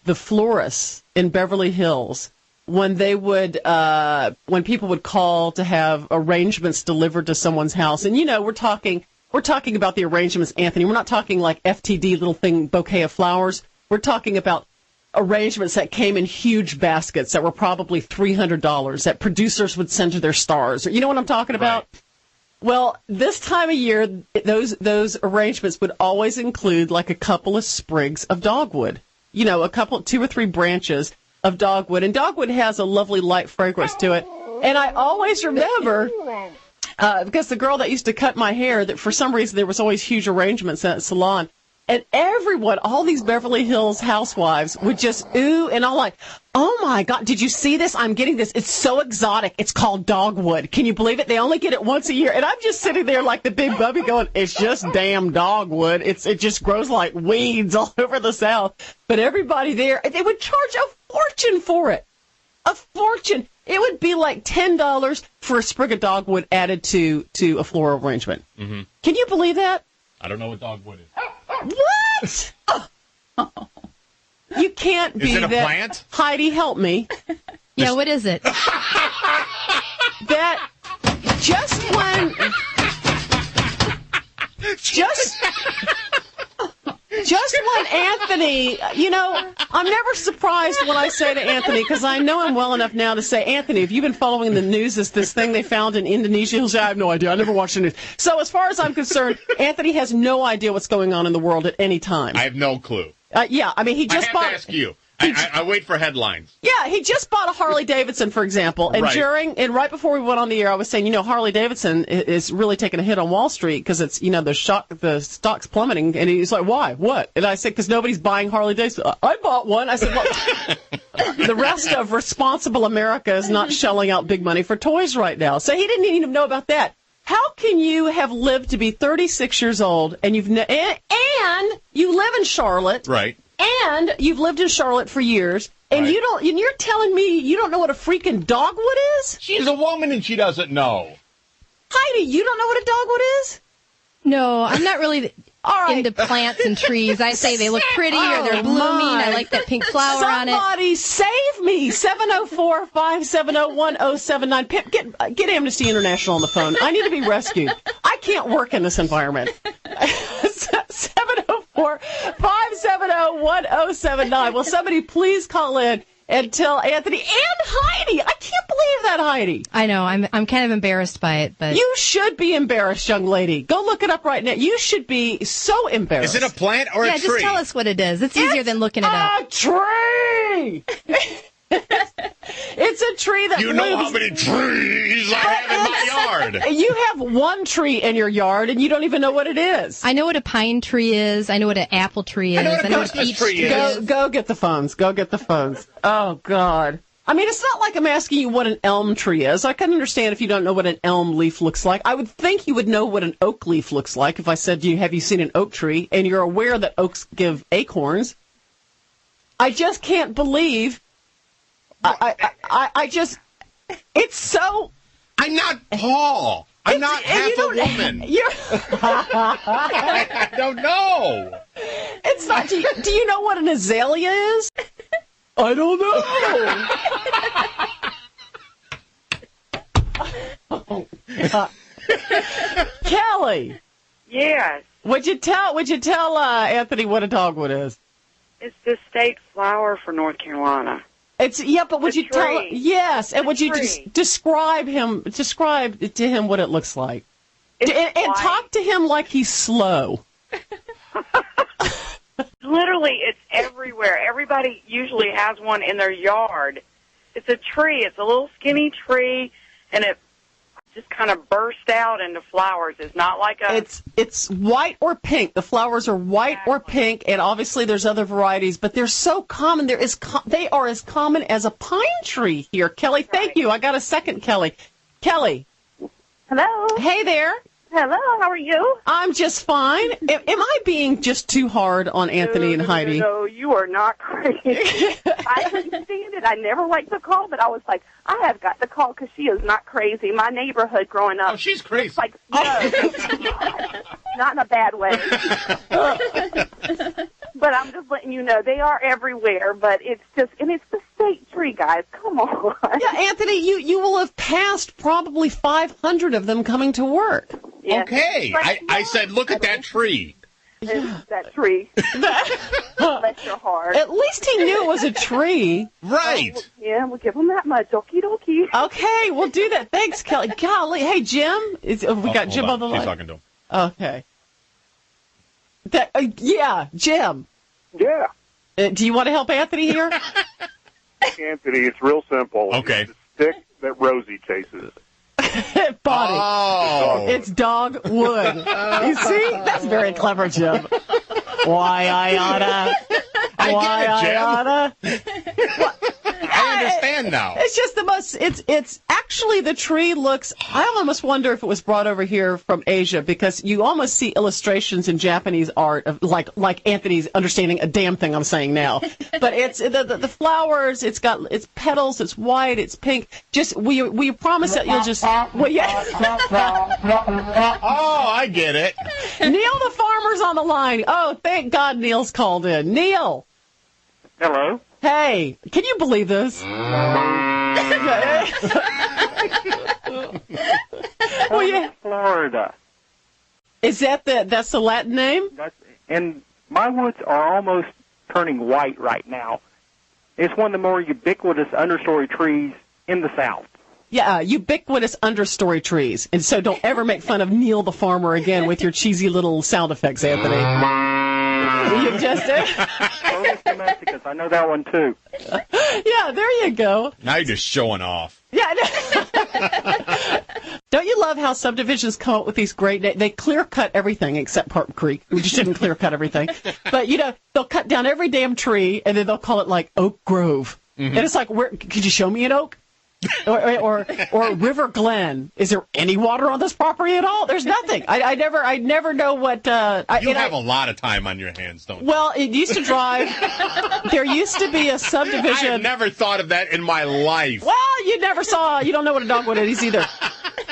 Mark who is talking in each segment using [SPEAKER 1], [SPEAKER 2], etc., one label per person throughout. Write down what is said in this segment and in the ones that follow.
[SPEAKER 1] the florists in Beverly Hills when they would, when people would call to have arrangements delivered to someone's house. And, we're talking about the arrangements, Anthony. We're not talking like FTD little thing, bouquet of flowers. We're talking about arrangements that came in huge baskets that were probably $300 that producers would send to their stars. You know what I'm talking about?
[SPEAKER 2] Right.
[SPEAKER 1] Well, this time of year, those arrangements would always include like a couple of sprigs of dogwood. A couple, 2 or 3 branches of dogwood. And dogwood has a lovely light fragrance to it. And I always remember, because the girl that used to cut my hair, that for some reason there was always huge arrangements at the salon. And everyone, all these Beverly Hills housewives would just ooh, and I'm like, oh my God, did you see this? I'm getting this. It's so exotic. It's called dogwood. Can you believe it? They only get it once a year. And I'm just sitting there like the big bubby going, it's just damn dogwood. It just grows like weeds all over the South. But everybody there, they would charge a fortune for it. A fortune. It would be like $10 for a sprig of dogwood added to a floral arrangement.
[SPEAKER 2] Mm-hmm.
[SPEAKER 1] Can you believe that?
[SPEAKER 2] I don't know what dogwood is.
[SPEAKER 1] What? You can't be
[SPEAKER 2] that. Is it a
[SPEAKER 1] that.
[SPEAKER 2] plant?
[SPEAKER 1] Heidi, help me.
[SPEAKER 3] Yeah, what is it?
[SPEAKER 1] That just when Anthony, I'm never surprised when I say to Anthony, because I know him well enough now to say, Anthony, have you been following the news? This thing they found in Indonesia? He'll say, I have no idea. I never watched the news. So as far as I'm concerned, Anthony has no idea what's going on in the world at any time.
[SPEAKER 2] I have no clue.
[SPEAKER 1] Yeah, I mean, he just
[SPEAKER 2] I have to ask you. I wait for headlines.
[SPEAKER 1] Yeah, he just bought a Harley Davidson, for example, and
[SPEAKER 2] right.
[SPEAKER 1] right before we went on the air, I was saying, Harley Davidson is really taking a hit on Wall Street because it's, the stock's plummeting, and he's like, why? What? And I said, because nobody's buying Harley Davidson. I bought one. I said, well, the rest of responsible America is not shelling out big money for toys right now. So he didn't even know about that. How can you have lived to be 36 years old and and you live in Charlotte?
[SPEAKER 2] Right.
[SPEAKER 1] And you've lived in Charlotte for years, and
[SPEAKER 2] right.
[SPEAKER 1] you're telling me you don't know what a freaking dogwood is?
[SPEAKER 2] She's a woman and she doesn't know.
[SPEAKER 1] Heidi, you don't know what a dogwood is?
[SPEAKER 3] No, I'm not really into plants and trees. I say they look pretty or they're blooming. I like that pink flower on it.
[SPEAKER 1] Somebody save me! 704-570-1079. Pip, get Amnesty International on the phone. I need to be rescued. I can't work in this environment. 704-570-1079. Will somebody please call in and tell Anthony and Heidi? I can't believe that, Heidi.
[SPEAKER 3] I know. I'm kind of embarrassed by it, but
[SPEAKER 1] you should be embarrassed, young lady. Go look it up right now. You should be so embarrassed.
[SPEAKER 2] Is it a plant or a tree?
[SPEAKER 3] Yeah, just tell us what it is. It's easier than looking it up.
[SPEAKER 1] A tree. It's a tree that
[SPEAKER 2] You know how many trees I have in my yard.
[SPEAKER 1] You have one tree in your yard, and you don't even know what it is.
[SPEAKER 3] I know what a pine tree is. I know what an apple tree is.
[SPEAKER 2] I know what a Christmas tree is.
[SPEAKER 1] Go get the phones. Go get the phones. Oh, God. I mean, it's not like I'm asking you what an elm tree is. I can understand if you don't know what an elm leaf looks like. I would think you would know what an oak leaf looks like if I said, have you seen an oak tree? And you're aware that oaks give acorns. I just can't believe... I just, it's so...
[SPEAKER 2] I'm not Paul. I'm not half a woman. I don't know.
[SPEAKER 1] It's not, do you know what an azalea is? I don't know. Kelly.
[SPEAKER 4] Yes.
[SPEAKER 1] Would you tell Anthony what a dogwood is?
[SPEAKER 4] It's the state flower for North Carolina.
[SPEAKER 1] But would you tell? Yes, and would you describe to him what it looks like, and talk to him like he's slow.
[SPEAKER 4] Literally, it's everywhere. Everybody usually has one in their yard. It's a tree. It's a little skinny tree, and it just kind of burst out into flowers. It's not like a...
[SPEAKER 1] It's white or pink. The flowers are white or pink, and obviously there's other varieties, but they're so common. They are as common as a pine tree here. Kelly, thank you. I got a second, Kelly. Kelly.
[SPEAKER 5] Hello.
[SPEAKER 1] Hey there.
[SPEAKER 5] Hello, how are you?
[SPEAKER 1] I'm just fine. Am I being just too hard on Anthony and Heidi?
[SPEAKER 5] No, you are not crazy. I understand it. I never liked the call, but I was like, I have got the call because she is not crazy. My neighborhood growing up.
[SPEAKER 2] Oh, she's crazy.
[SPEAKER 5] Like, no, not in a bad way. But I'm just letting you know, they are everywhere, but it's the state tree, guys. Come on.
[SPEAKER 1] Yeah, Anthony, you will have passed probably 500 of them coming to work.
[SPEAKER 5] Yeah.
[SPEAKER 2] Okay. I said, look at that tree.
[SPEAKER 5] That tree. Bless your heart.
[SPEAKER 1] At least he knew it was a tree.
[SPEAKER 2] Right.
[SPEAKER 5] Yeah, we'll give them that much. Okie dokie.
[SPEAKER 1] Okay, we'll do that. Thanks, Kelly. Golly. Hey, Jim. We got Jim on the line.
[SPEAKER 2] She's talking to him.
[SPEAKER 1] Okay. Yeah, Jim.
[SPEAKER 6] Yeah.
[SPEAKER 1] Do you want to help Anthony here?
[SPEAKER 6] Anthony, it's real simple.
[SPEAKER 2] Okay.
[SPEAKER 6] It's the stick that Rosie chases.
[SPEAKER 1] Body.
[SPEAKER 2] Oh.
[SPEAKER 1] It's Dogwood. You see? That's very clever, Jim. Why I oughta.
[SPEAKER 2] I understand now.
[SPEAKER 1] It's just the most, it's actually the tree looks, I almost wonder if it was brought over here from Asia, because you almost see illustrations in Japanese art of like Anthony's understanding a damn thing I'm saying now. But it's the flowers, it's petals, it's white, it's pink. Just, will you promise that you'll just, well, yeah.
[SPEAKER 2] Oh, I get it.
[SPEAKER 1] Neil the farmer's on the line. Oh, thank God Neil's called in. Neil.
[SPEAKER 6] Hello.
[SPEAKER 1] Hey, can you believe this? Well, yeah.
[SPEAKER 6] Florida.
[SPEAKER 1] Is that's the Latin name?
[SPEAKER 6] And my woods are almost turning white right now. It's one of the more ubiquitous understory trees in the South.
[SPEAKER 1] Yeah, ubiquitous understory trees. And so don't ever make fun of Neil the farmer again with your cheesy little sound effects, Anthony. You just did.
[SPEAKER 6] Ovis domesticus, I know that one too.
[SPEAKER 1] Yeah, there you go.
[SPEAKER 2] Now you're just showing off.
[SPEAKER 1] Yeah. Don't you love how subdivisions come up with these great names? They clear cut everything except Park Creek. We just didn't clear cut everything. But, they'll cut down every damn tree, and then they'll call it, like, Oak Grove. Mm-hmm. And it's like, could you show me an oak? or River Glen. Is there any water on this property at all? There's nothing. I never know what.
[SPEAKER 2] You have a lot of time on your hands, don't you?
[SPEAKER 1] Well, it used to drive. There used to be a subdivision.
[SPEAKER 2] I have never thought of that in my life.
[SPEAKER 1] Well, you don't know what a dogwood is either.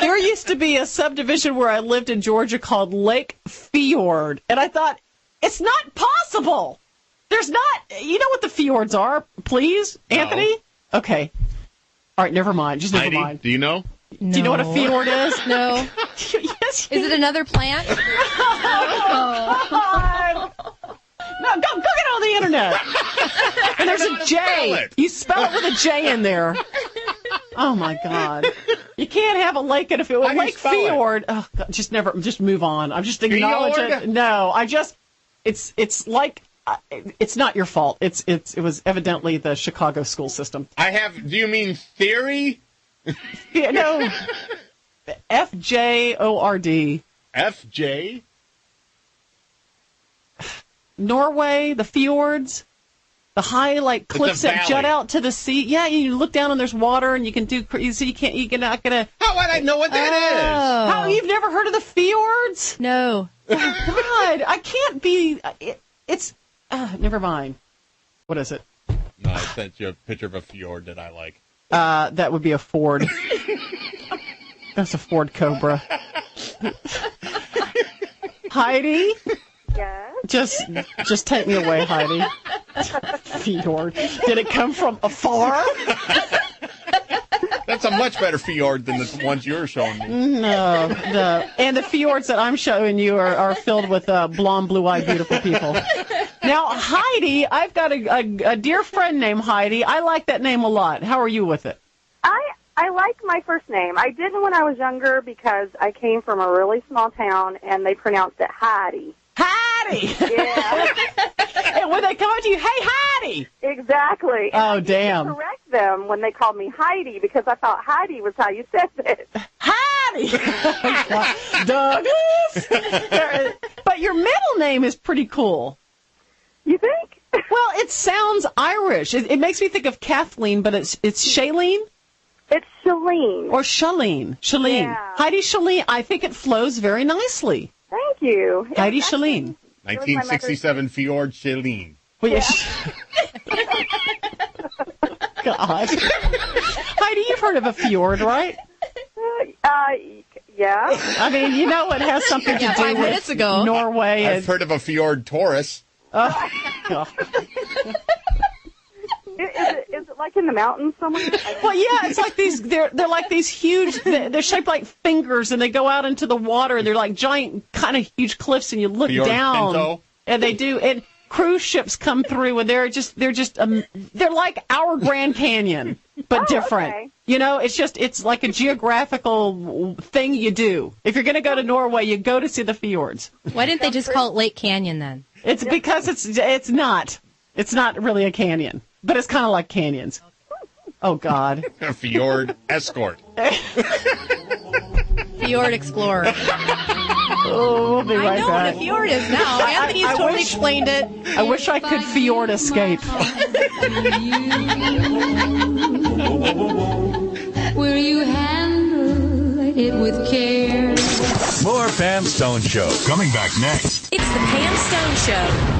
[SPEAKER 1] There used to be a subdivision where I lived in Georgia called Lake Fjord, and I thought it's not possible. There's not. You know what the fjords are, please,
[SPEAKER 2] No.
[SPEAKER 1] Anthony? Okay. All right, never mind. Just never
[SPEAKER 2] Heidi,
[SPEAKER 1] mind.
[SPEAKER 2] do you know?
[SPEAKER 3] No.
[SPEAKER 1] Do you know what a fjord is?
[SPEAKER 3] No.
[SPEAKER 1] Yes.
[SPEAKER 3] Is it another plant?
[SPEAKER 1] Oh. No, go get it on the internet. And there's a J. You spell it with a J in there. Oh my God. You can't have a lake and if it was Lake Fjord. Oh, God, just move on. I'm just acknowledging it. No, it's like. It's not your fault. It was evidently the Chicago school system.
[SPEAKER 2] Do you mean theory?
[SPEAKER 1] Yeah, no. FJORD.
[SPEAKER 2] FJ?
[SPEAKER 1] Norway, the fjords, the high cliffs that jut out to the sea. Yeah, you look down and there's water and you can do. So you're not gonna.
[SPEAKER 2] How would I know what that is?
[SPEAKER 1] How you've never heard of the fjords?
[SPEAKER 3] No.
[SPEAKER 1] Oh, God, I can't be. It's. Never mind. What is it?
[SPEAKER 2] No, I sent you a picture of a fjord that I like.
[SPEAKER 1] That would be a Ford. That's a Ford Cobra. Heidi?
[SPEAKER 5] Yes?
[SPEAKER 1] Just take me away, Heidi. Fjord. Did it come from afar?
[SPEAKER 2] That's a much better fjord than the ones you're showing me.
[SPEAKER 1] No. And the fjords that I'm showing you are filled with blonde, blue-eyed, beautiful people. Now, Heidi, I've got a dear friend named Heidi. I like that name a lot. How are you with it?
[SPEAKER 5] I like my first name. I didn't when I was younger because I came from a really small town and they pronounced it Heidi.
[SPEAKER 1] Heidi!
[SPEAKER 5] Yeah.
[SPEAKER 1] And when they come up to you, hey, Heidi!
[SPEAKER 5] Exactly. And
[SPEAKER 1] Oh, damn.
[SPEAKER 5] I correct them when they called me Heidi because I thought Heidi was how you said it.
[SPEAKER 1] Heidi! Douglas! But your middle name is pretty cool.
[SPEAKER 5] You think?
[SPEAKER 1] Well, it sounds Irish. It makes me think of Kathleen, but it's Shailene?
[SPEAKER 5] It's Shalene.
[SPEAKER 1] Or Shalene. Shalene.
[SPEAKER 5] Yeah.
[SPEAKER 1] Heidi Shalene. I think it flows very nicely.
[SPEAKER 5] Thank you.
[SPEAKER 1] Heidi Shalene.
[SPEAKER 2] 1967 Fjord Shailene.
[SPEAKER 1] Well, God. Heidi, you've heard of a fjord, right?
[SPEAKER 5] Yeah.
[SPEAKER 1] I mean, it has something to do
[SPEAKER 3] 5 minutes
[SPEAKER 1] with
[SPEAKER 3] ago.
[SPEAKER 1] Norway.
[SPEAKER 2] I've heard of a Fjord Taurus.
[SPEAKER 1] God.
[SPEAKER 5] Is it like in the mountains somewhere?
[SPEAKER 1] Well, yeah, it's like these. They're like these huge. They're shaped like fingers, and they go out into the water. They're like giant, kind of huge cliffs, and you look down.
[SPEAKER 2] Pinto.
[SPEAKER 1] And they do. And cruise ships come through, and they're like our Grand Canyon, but different.
[SPEAKER 5] Okay.
[SPEAKER 1] You know, it's like a geographical thing you do. If you're going to go to Norway, you go to see the fjords.
[SPEAKER 3] Why didn't they just call it Lake Canyon then?
[SPEAKER 1] It's because it's not really a canyon, but it's kind of like canyons. Oh God.
[SPEAKER 2] A fjord escort.
[SPEAKER 3] Fjord Explorer.
[SPEAKER 1] Oh, we'll be right
[SPEAKER 3] I know
[SPEAKER 1] back.
[SPEAKER 3] what a fjord is now. Anthony's totally explained it.
[SPEAKER 1] I wish I could fjord escape.
[SPEAKER 7] Will you handle it with care?
[SPEAKER 8] More Pam Stone Show coming back next.
[SPEAKER 9] It's the Pam Stone Show.